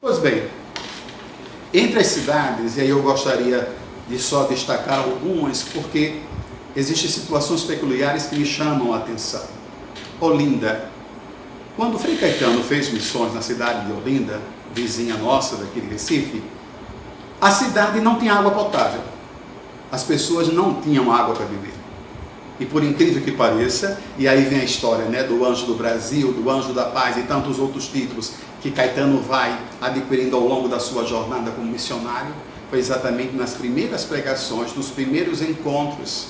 Pois bem, entre as cidades, e aí eu gostaria de só destacar algumas, porque existem situações peculiares que me chamam a atenção. Olinda. Quando Frei Caetano fez missões na cidade de Olinda, vizinha nossa daqui de Recife, a cidade não tinha água potável. As pessoas não tinham água para beber. E por incrível que pareça, e aí vem a história, né, do Anjo do Brasil, do Anjo da Paz e tantos outros títulos que Caetano vai adquirindo ao longo da sua jornada como missionário, foi exatamente nas primeiras pregações, nos primeiros encontros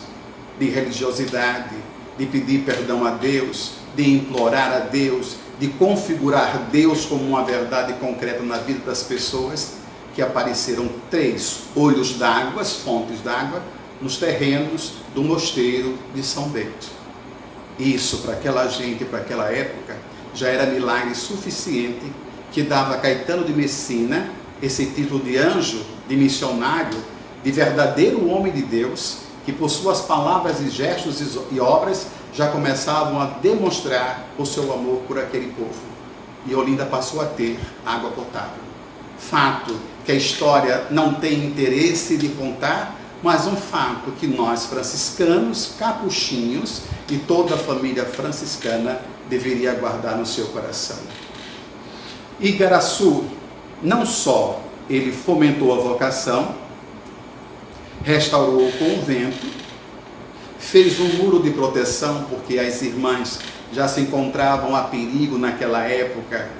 de religiosidade, de pedir perdão a Deus, de implorar a Deus, de configurar Deus como uma verdade concreta na vida das pessoas, que apareceram 3 olhos d'água, fontes d'água, nos terrenos do mosteiro de São Bento. Isso, para aquela gente, para aquela época, já era milagre suficiente que dava a Caetano de Messina esse título de anjo, de missionário, de verdadeiro homem de Deus, que por suas palavras e gestos e obras já começavam a demonstrar o seu amor por aquele povo. E Olinda passou a ter água potável. Fato que a história não tem interesse de contar, mas um fato que nós franciscanos, capuchinhos e toda a família franciscana deveria guardar no seu coração. Igaraçu, não só ele fomentou a vocação, restaurou o convento, fez um muro de proteção, porque as irmãs já se encontravam a perigo naquela época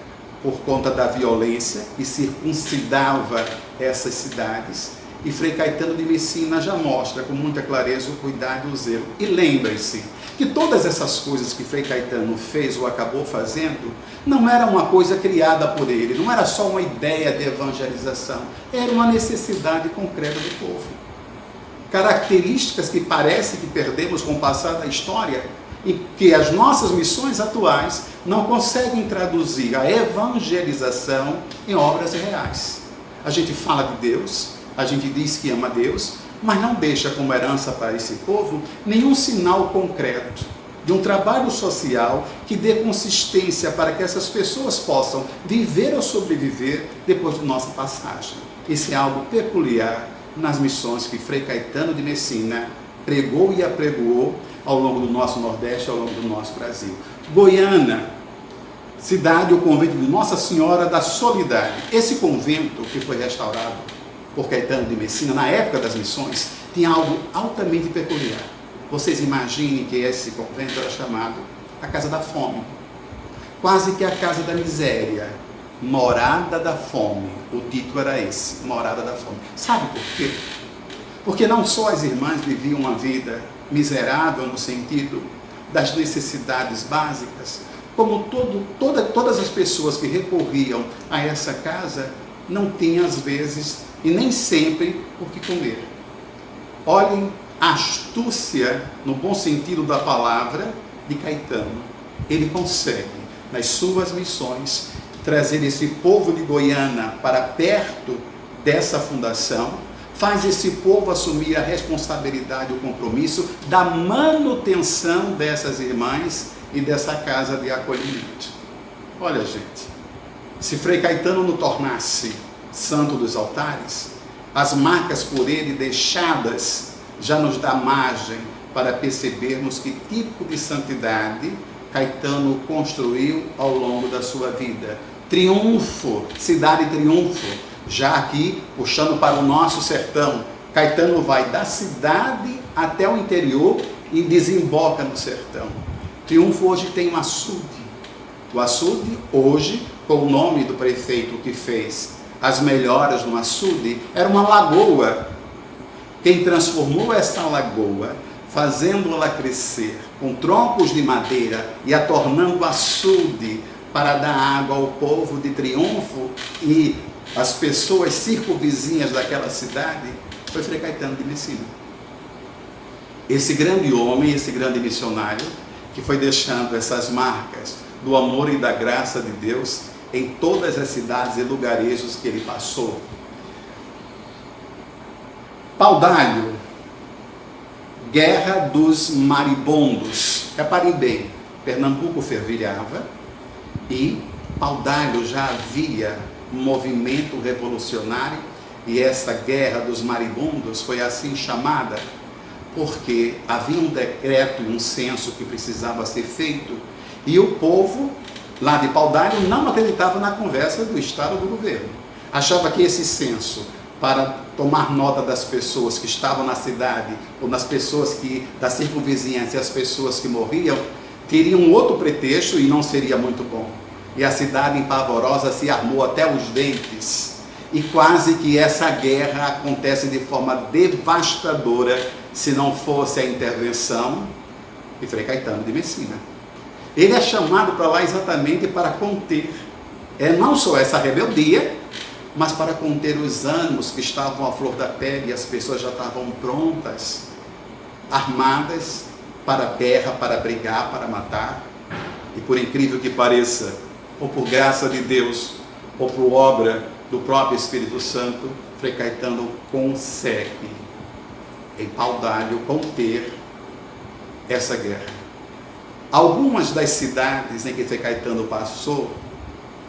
por conta da violência, e circuncidava essas cidades. E Frei Caetano de Messina já mostra com muita clareza o cuidado e o zelo. E lembre-se que todas essas coisas que Frei Caetano fez ou acabou fazendo, não era uma coisa criada por ele, não era só uma ideia de evangelização, era uma necessidade concreta do povo. Características que parece que perdemos com o passar da história, e que as nossas missões atuais não conseguem traduzir a evangelização em obras reais. A gente fala de Deus, a gente diz que ama Deus, mas não deixa como herança para esse povo nenhum sinal concreto de um trabalho social que dê consistência para que essas pessoas possam viver ou sobreviver depois de nossa passagem. Isso é algo peculiar nas missões que Frei Caetano de Messina pregou e apregoou ao longo do nosso Nordeste, ao longo do nosso Brasil. Goiânia, cidade ou convento de Nossa Senhora da Soledade. Esse convento que foi restaurado por Caetano de Messina, na época das missões, tinha algo altamente peculiar. Vocês imaginem que esse convento era chamado a Casa da Fome, quase que a Casa da Miséria, Morada da Fome. O título era esse, Morada da Fome. Sabe por quê? Porque não só as irmãs viviam uma vida miserável no sentido das necessidades básicas, como todas as pessoas que recorriam a essa casa não tinham às vezes e nem sempre o que comer. Olhem a astúcia, no bom sentido da palavra, de Caetano. Ele consegue, nas suas missões, trazer esse povo de Goiânia para perto dessa fundação, faz esse povo assumir a responsabilidade e o compromisso da manutenção dessas irmãs e dessa casa de acolhimento. Olha, gente, se Frei Caetano não tornasse santo dos altares, as marcas por ele deixadas já nos dá margem para percebermos que tipo de santidade Caetano construiu ao longo da sua vida. Triunfo, cidade triunfo, já aqui puxando para o nosso sertão, Caetano vai da cidade até o interior e desemboca no sertão. Triunfo hoje tem um açude. O açude hoje, com o nome do prefeito que fez as melhoras no açude, era uma lagoa. Quem transformou essa lagoa, fazendo-la crescer com troncos de madeira e a tornando açude para dar água ao povo de Triunfo e as pessoas circunvizinhas daquela cidade, foi Frei Caetano de Messina. Esse grande homem, esse grande missionário, que foi deixando essas marcas do amor e da graça de Deus em todas as cidades e lugarejos que ele passou. Paudalho, Guerra dos Maribondos. Reparem bem, Pernambuco fervilhava e Paudalho já havia um movimento revolucionário, e essa guerra dos maribundos foi assim chamada porque havia um decreto e um censo que precisava ser feito, e o povo lá de Paudalho não acreditava na conversa do Estado do governo. Achava que esse censo, para tomar nota das pessoas que estavam na cidade, ou nas pessoas da circunvizinhança e as pessoas que morriam, teria um outro pretexto e não seria muito bom. E a cidade empavorosa se armou até os dentes, e quase que essa guerra acontece de forma devastadora, se não fosse a intervenção de Frei Caetano de Messina. Ele é chamado para lá exatamente para conter, não só essa rebeldia, mas para conter os ânimos que estavam à flor da pele, e as pessoas já estavam prontas, armadas para a guerra, para brigar, para matar. E por incrível que pareça, ou por graça de Deus, ou por obra do próprio Espírito Santo, Frei Caetano consegue, em Paudalho, conter essa guerra. Algumas das cidades em que Frei Caetano passou,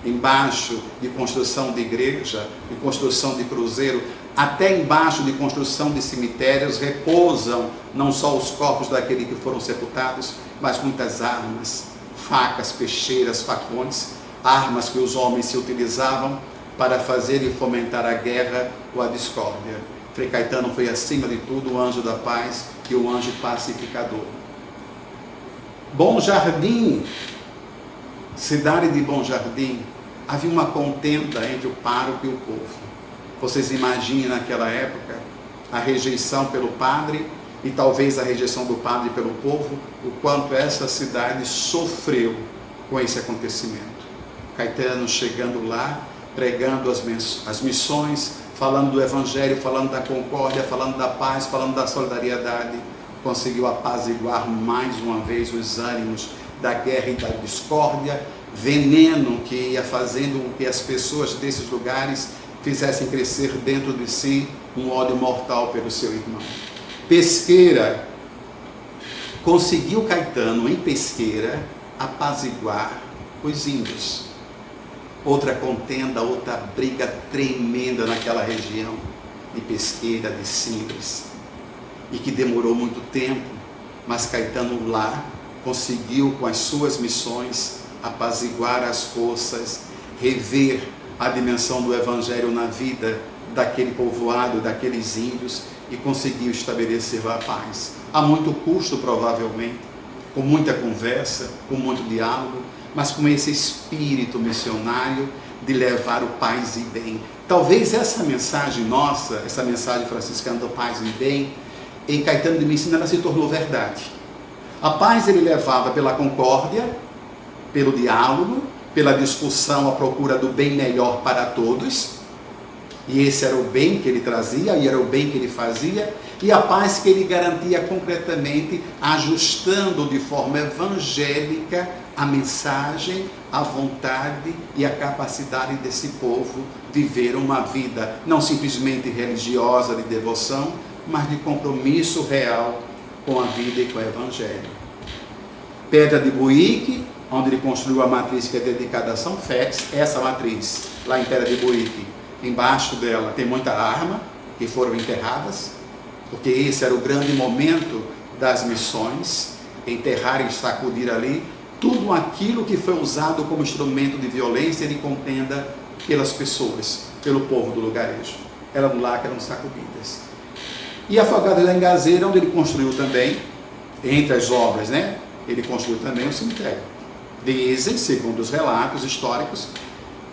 embaixo de construção de igreja, de construção de cruzeiro, até embaixo de construção de cemitérios, repousam não só os corpos daqueles que foram sepultados, mas muitas armas, facas, peixeiras, facões, armas que os homens se utilizavam para fazer e fomentar a guerra ou a discórdia. Frei Caetano foi, acima de tudo, o anjo da paz e o anjo pacificador. Bom Jardim, cidade de Bom Jardim, havia uma contenda entre o pároco e o povo. Vocês imaginem naquela época a rejeição pelo padre e talvez a rejeição do padre pelo povo, o quanto essa cidade sofreu com esse acontecimento. Caetano chegando lá, pregando as missões, falando do Evangelho, falando da concórdia, falando da paz, falando da solidariedade, conseguiu apaziguar mais uma vez os ânimos da guerra e da discórdia, veneno que ia fazendo com que as pessoas desses lugares fizessem crescer dentro de si um ódio mortal pelo seu irmão. Pesqueira, conseguiu Caetano em Pesqueira apaziguar os índios. Outra contenda, outra briga tremenda naquela região de Pesqueira, de Simples, e que demorou muito tempo, mas Caetano lá conseguiu, com as suas missões, apaziguar as forças, rever a dimensão do Evangelho na vida daquele povoado, daqueles índios, e conseguiu estabelecer a paz. A muito custo, provavelmente, com muita conversa, com muito diálogo, mas com esse espírito missionário de levar o paz e bem. Talvez essa mensagem nossa, essa mensagem franciscana do paz e bem, em Caetano de Messina, ela se tornou verdade. A paz ele levava pela concórdia, pelo diálogo, pela discussão à procura do bem melhor para todos, e esse era o bem que ele trazia, e era o bem que ele fazia, e a paz que ele garantia concretamente, ajustando de forma evangélica a mensagem, a vontade e a capacidade desse povo viver uma vida não simplesmente religiosa de devoção, mas de compromisso real com a vida e com o Evangelho. Pedra de Buíque, onde ele construiu a matriz que é dedicada a São Félix, essa matriz, lá em Pedra de Buíque, embaixo dela tem muita arma que foram enterradas, porque esse era o grande momento das missões, enterrar e sacudir ali tudo aquilo que foi usado como instrumento de violência e de contenda pelas pessoas, pelo povo do lugarejo. Eram lá que eram sacudidas. E Afogados da Engazeira, onde ele construiu também, entre as obras, ele construiu também um cemitério. Dizem, segundo os relatos históricos,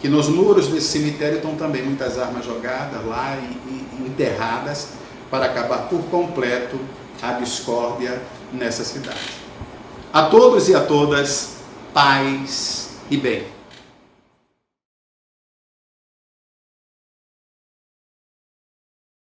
que nos muros desse cemitério estão também muitas armas jogadas lá e enterradas para acabar por completo a discórdia nessa cidade. A todos e a todas, paz e bem.